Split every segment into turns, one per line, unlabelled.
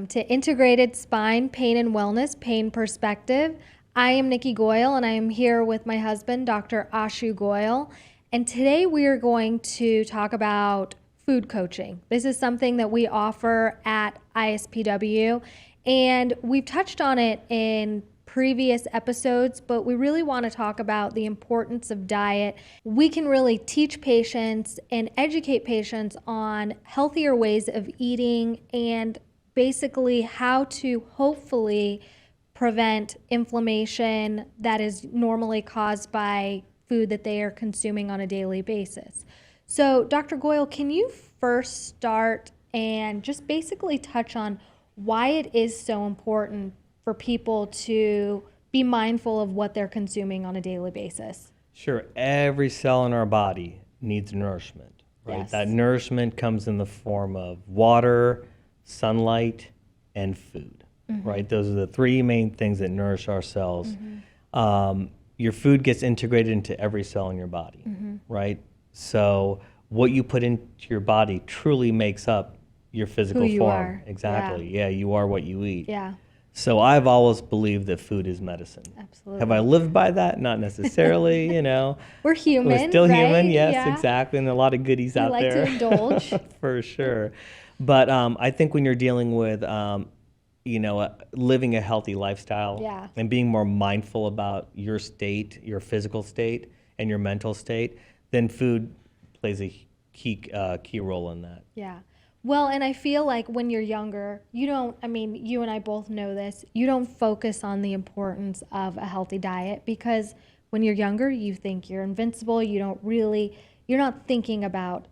to Integrated Spine Pain and Wellness Pain Perspective. I am Nikki Goyle, and I am here with my husband, Dr. Ashu Goyle. And today we are going to talk about food coaching. This is something that we offer at ISPW, and we've touched on it in previous episodes, but we really want to talk about the importance of diet. We can really teach patients and educate patients on healthier ways of eating and basically how to hopefully prevent inflammation that is normally caused by food that they are consuming on a daily basis. So, Dr. Goyle, can you first start and just basically touch on why it is so important for people to be mindful of what they're consuming on a daily basis?
Sure. Every cell in our body needs nourishment, right?
Yes.
That nourishment comes in the form of water, sunlight, and food, right? Those are the three main things that nourish our cells. Your food gets integrated into every cell in your body, right? So what you put into your body truly makes up your physical
Who you
form.
are.
Exactly. Yeah, you are what you eat.
Yeah,
So I've always believed that food is medicine.
absolutely.
Have I lived by that? Not necessarily, you know.
We're human,
We're still
right?
human, yes,
Yeah.
exactly, and a lot of goodies
We
out
like
there.
to indulge.
For sure. But I think when you're dealing with, living a healthy lifestyle
Yeah.
and being more mindful about your state, your physical state, and your mental state, then food plays a key role in that.
Yeah. Well, and I feel like when you're younger, you and I both know this, you don't focus on the importance of a healthy diet because when you're younger, you think you're invincible. You're not thinking about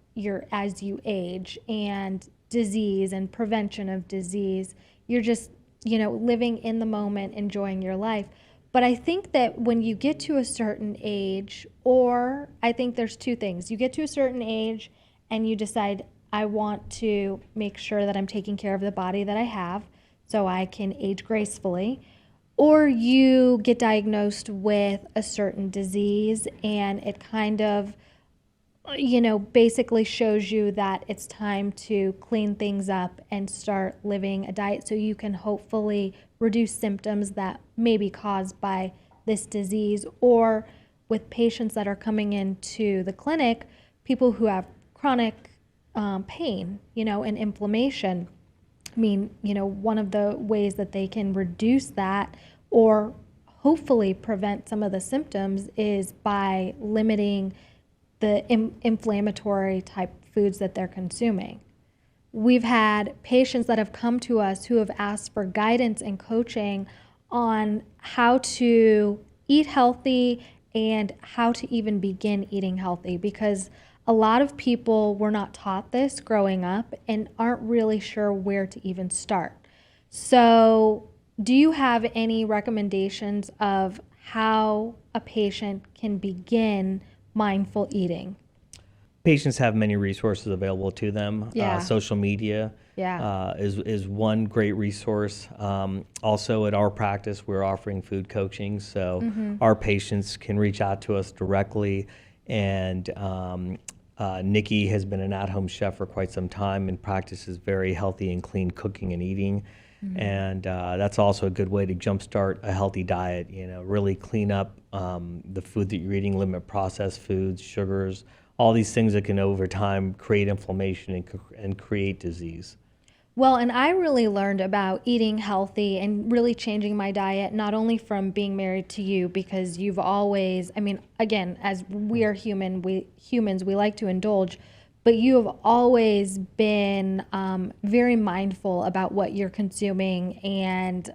as you age and disease and prevention of disease. You're just, living in the moment, enjoying your life. But I think that when you get to a certain age, or I think there's two things. You get to a certain age and you decide, I want to make sure that I'm taking care of the body that I have so I can age gracefully. Or you get diagnosed with a certain disease and it kind of, basically shows you that it's time to clean things up and start living a diet so you can hopefully reduce symptoms that may be caused by this disease. Or with patients that are coming into the clinic, people who have chronic pain, and inflammation. One of the ways that they can reduce that or hopefully prevent some of the symptoms is by limiting the inflammatory type foods that they're consuming. We've had patients that have come to us who have asked for guidance and coaching on how to eat healthy and how to even begin eating healthy, because a lot of people were not taught this growing up and aren't really sure where to even start. So, do you have any recommendations of how a patient can begin mindful eating?
Patients have many resources available to them.
Yeah.
Social media is one great resource. Also at our practice, we're offering food coaching, so our patients can reach out to us directly. And Nikki has been an at-home chef for quite some time and practices very healthy and clean cooking and eating. And that's also a good way to jumpstart a healthy diet, really clean up the food that you're eating, limit processed foods, sugars, all these things that can over time create inflammation and create disease.
Well, and I really learned about eating healthy and really changing my diet, not only from being married to you, because you've always, again, as we are humans, we like to indulge, but you have always been very mindful about what you're consuming and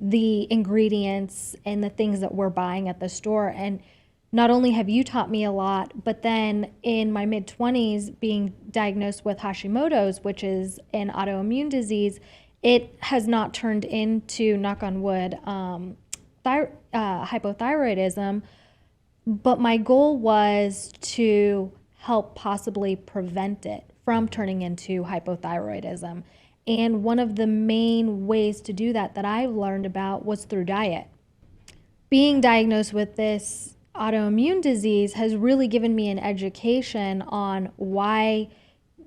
the ingredients and the things that we're buying at the store. And not only have you taught me a lot, but then in my mid-20s, being diagnosed with Hashimoto's, which is an autoimmune disease, it has not turned into, knock on wood, hypothyroidism. But my goal was to help possibly prevent it from turning into hypothyroidism. And one of the main ways to do that I've learned about was through diet. Being diagnosed with this autoimmune disease has really given me an education on why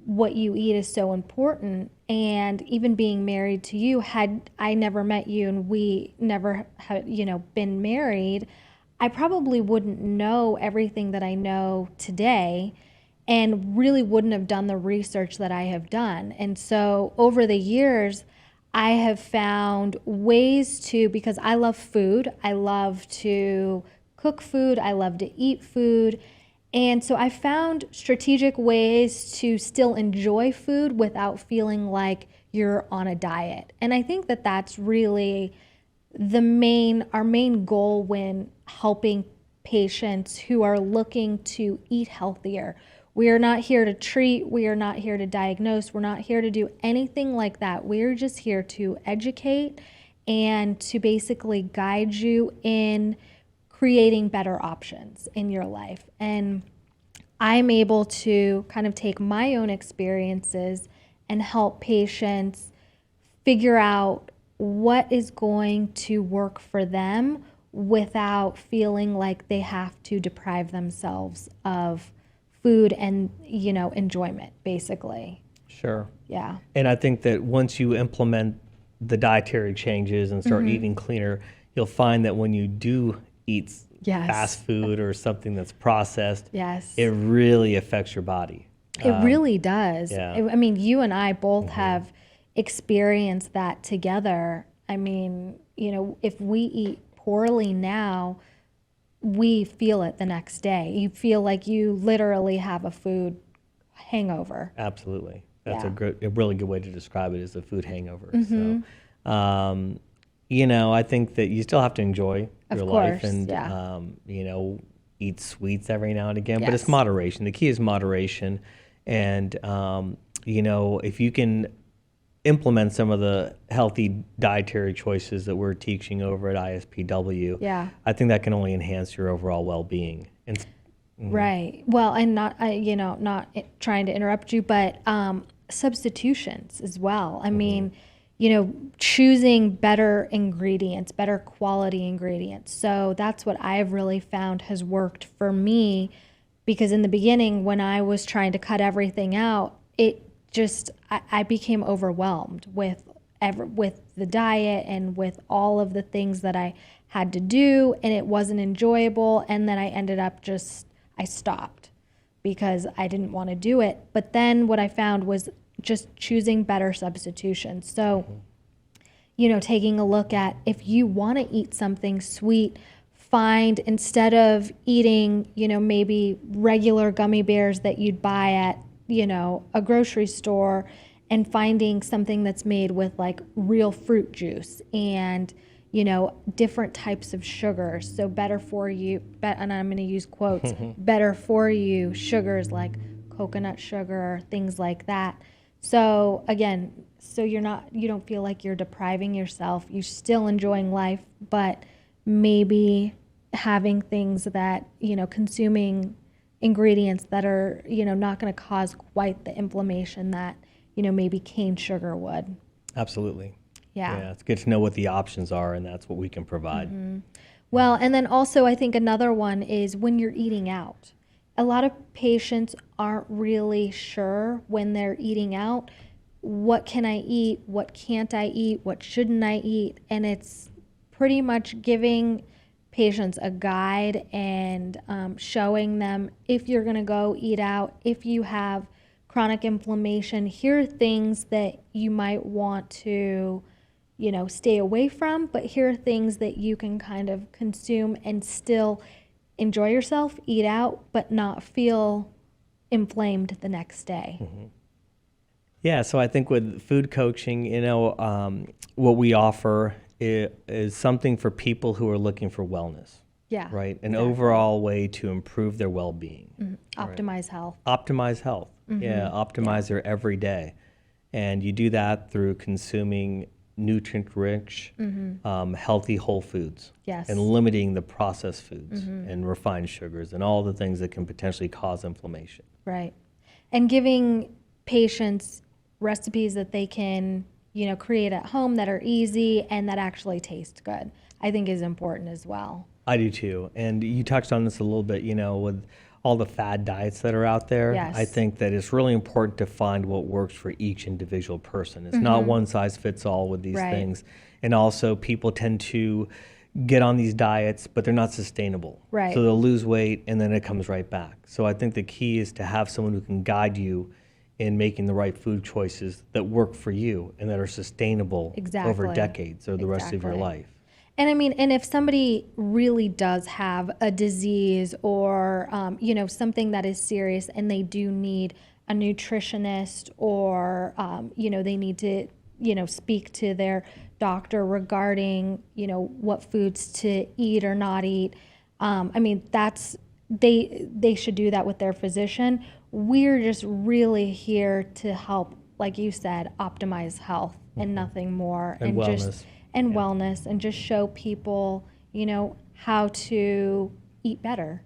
what you eat is so important. And even being married to you, had I never met you and we never had, been married, I probably wouldn't know everything that I know today and really wouldn't have done the research that I have done. And so over the years, I have found ways to, because I love food, I love to cook food, I love to eat food. And so I found strategic ways to still enjoy food without feeling like you're on a diet. And I think that that's really our main goal when helping patients who are looking to eat healthier. We are not here to treat, we are not here to diagnose, we're not here to do anything like that. We're just here to educate and to basically guide you in creating better options in your life. And I'm able to kind of take my own experiences and help patients figure out what is going to work for them without feeling like they have to deprive themselves of food and, enjoyment, basically.
Sure.
Yeah.
And I think that once you implement the dietary changes and start eating cleaner, you'll find that when you do eat fast food or something that's processed, it really affects your body.
It really does.
Yeah.
I mean, you and I both have experienced that together. I mean, if we eat poorly now, we feel it the next day. You feel like you literally have a food hangover.
Absolutely. That's a really good way to describe it, is a food hangover. So, I think that you still have to enjoy your life and, eat sweets every now and again, but it's moderation. The key is moderation. And, if you can implement some of the healthy dietary choices that we're teaching over at ISPW, I think that can only enhance your overall well-being. And,
Right. Well, and not trying to interrupt you, but substitutions as well. I mean, choosing better ingredients, better quality ingredients. So that's what I've really found has worked for me, because in the beginning, when I was trying to cut everything out, I became overwhelmed with the diet and with all of the things that I had to do, and it wasn't enjoyable. And then I ended up I stopped because I didn't want to do it. But then what I found was just choosing better substitutions. So, taking a look at, if you want to eat something sweet, instead of eating, maybe regular gummy bears that you'd buy at, a grocery store, and finding something that's made with like real fruit juice and, different types of sugars. So better for you, and I'm going to use quotes, better for you sugars like coconut sugar, things like that. So again, you don't feel like you're depriving yourself. You're still enjoying life, but maybe having things that, consuming ingredients that are, not going to cause quite the inflammation that, maybe cane sugar would.
Absolutely.
Yeah.
It's good to know what the options are, and that's what we can provide.
Well, and then also I think another one is when you're eating out. A lot of patients aren't really sure when they're eating out, what can I eat, what can't I eat, what shouldn't I eat, and it's pretty much giving patients a guide and showing them, if you're going to go eat out, if you have chronic inflammation, here are things that you might want to, stay away from, but here are things that you can kind of consume and still enjoy yourself, eat out, but not feel inflamed the next day.
Yeah, so I think with food coaching, what we offer is something for people who are looking for wellness.
Yeah.
Right? An overall way to improve their well-being.
Optimize health.
Optimize health. Yeah, optimize their everyday. And you do that through consuming nutrient-rich, healthy whole foods.
Yes.
And limiting the processed foods and refined sugars and all the things that can potentially cause inflammation.
Right. And giving patients recipes that they can, create at home that are easy and that actually taste good, I think is important as well.
I do too. And you touched on this a little bit, with all the fad diets that are out there.
Yes.
I think that it's really important to find what works for each individual person. It's not one size fits all with these
Right.
things. And also people tend to get on these diets, but they're not sustainable.
Right.
So they'll lose weight and then it comes right back. So I think the key is to have someone who can guide you in making the right food choices that work for you and that are sustainable over
Exactly.
decades or the rest of your
Exactly.
life.
And I mean, and if somebody really does have a disease or, something that is serious and they do need a nutritionist or, they need to, speak to their doctor regarding, what foods to eat or not eat. They should do that with their physician. We're just really here to help, like you said, optimize health and nothing more.
And wellness.
Wellness, and just show people, how to eat better.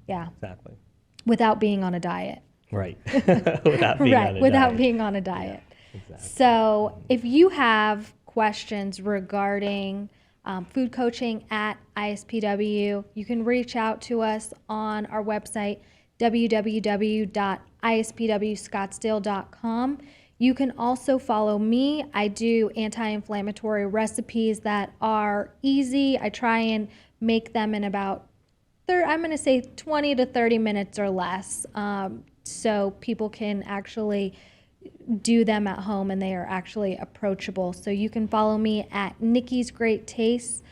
Yeah.
Exactly.
Without being on a diet.
Right. Without being on a
Without
diet.
being on a diet.
Exactly.
So if you have questions regarding food coaching at ISPW, you can reach out to us on our website, www.ispwscottsdale.com. You can also follow me. I do anti-inflammatory recipes that are easy. I try and make them in about 20 to 30 minutes or less, so people can actually do them at home and they are actually approachable. So you can follow me at Nikki's Great Tastes.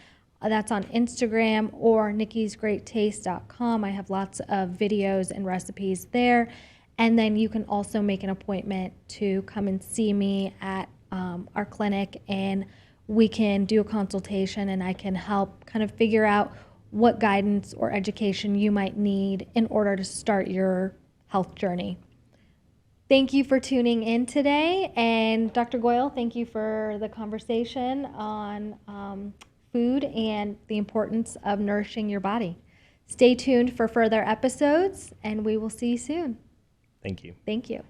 That's on Instagram, or nikkisgreattaste.com. I have lots of videos and recipes there. And then you can also make an appointment to come and see me at our clinic, and we can do a consultation and I can help kind of figure out what guidance or education you might need in order to start your health journey. Thank you for tuning in today. And Dr. Goyle, thank you for the conversation on food and the importance of nourishing your body. Stay tuned for further episodes, and we will see you soon.
Thank you.
Thank you.